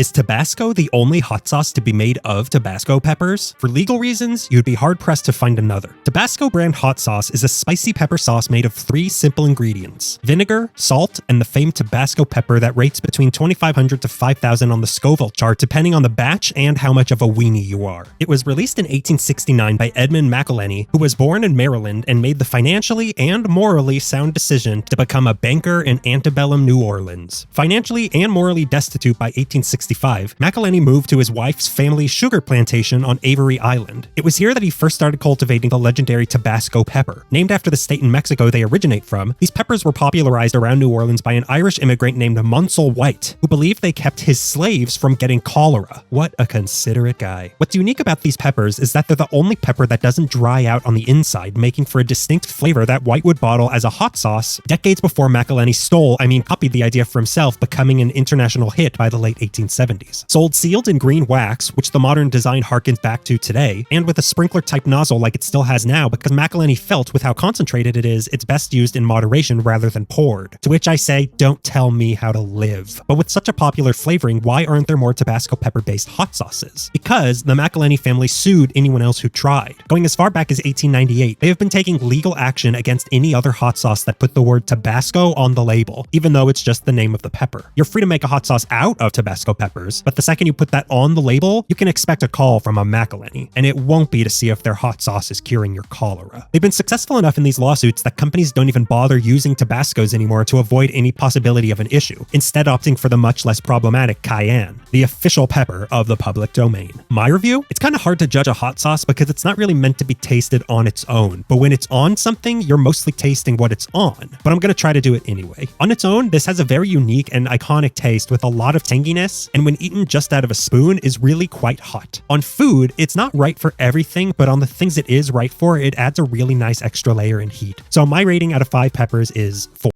Is Tabasco the only hot sauce to be made of Tabasco peppers? For legal reasons, you'd be hard-pressed to find another. Tabasco brand hot sauce is a spicy pepper sauce made of 3 simple ingredients: vinegar, salt, and the famed Tabasco pepper that rates between 2,500 to 5,000 on the Scoville chart depending on the batch and how much of a weenie you are. It was released in 1869 by Edmund McIlhenny, who was born in Maryland and made the financially and morally sound decision to become a banker in antebellum New Orleans. Financially and morally destitute by 1865, McIlhenny moved to his wife's family's sugar plantation on Avery Island. It was here that he first started cultivating the legendary Tabasco pepper. Named after the state in Mexico they originate from, these peppers were popularized around New Orleans by an Irish immigrant named Munsell White, who believed they kept his slaves from getting cholera. What a considerate guy. What's unique about these peppers is that they're the only pepper that doesn't dry out on the inside, making for a distinct flavor that White would bottle as a hot sauce decades before McIlhenny copied the idea for himself, becoming an international hit by the late 1870s. Sold sealed in green wax, which the modern design harkens back to today, and with a sprinkler-type nozzle like it still has now because McIlhenny felt with how concentrated it is, it's best used in moderation rather than poured. To which I say, don't tell me how to live. But with such a popular flavoring, why aren't there more Tabasco pepper-based hot sauces? Because the McIlhenny family sued anyone else who tried. Going as far back as 1898, they have been taking legal action against any other hot sauce that put the word Tabasco on the label, even though it's just the name of the pepper. You're free to make a hot sauce out of Tabasco peppers, but the second you put that on the label, you can expect a call from a McIlhenny, and it won't be to see if their hot sauce is curing your cholera. They've been successful enough in these lawsuits that companies don't even bother using Tabascos anymore to avoid any possibility of an issue, instead opting for the much less problematic cayenne, the official pepper of the public domain. My review? It's kind of hard to judge a hot sauce because it's not really meant to be tasted on its own, but when it's on something, you're mostly tasting what it's on. But I'm gonna try to do it anyway. On its own, this has a very unique and iconic taste with a lot of tanginess, and when eaten just out of a spoon is really quite hot. On food, it's not right for everything, but on the things it is right for, it adds a really nice extra layer in heat. So my rating out of 5 peppers is 4.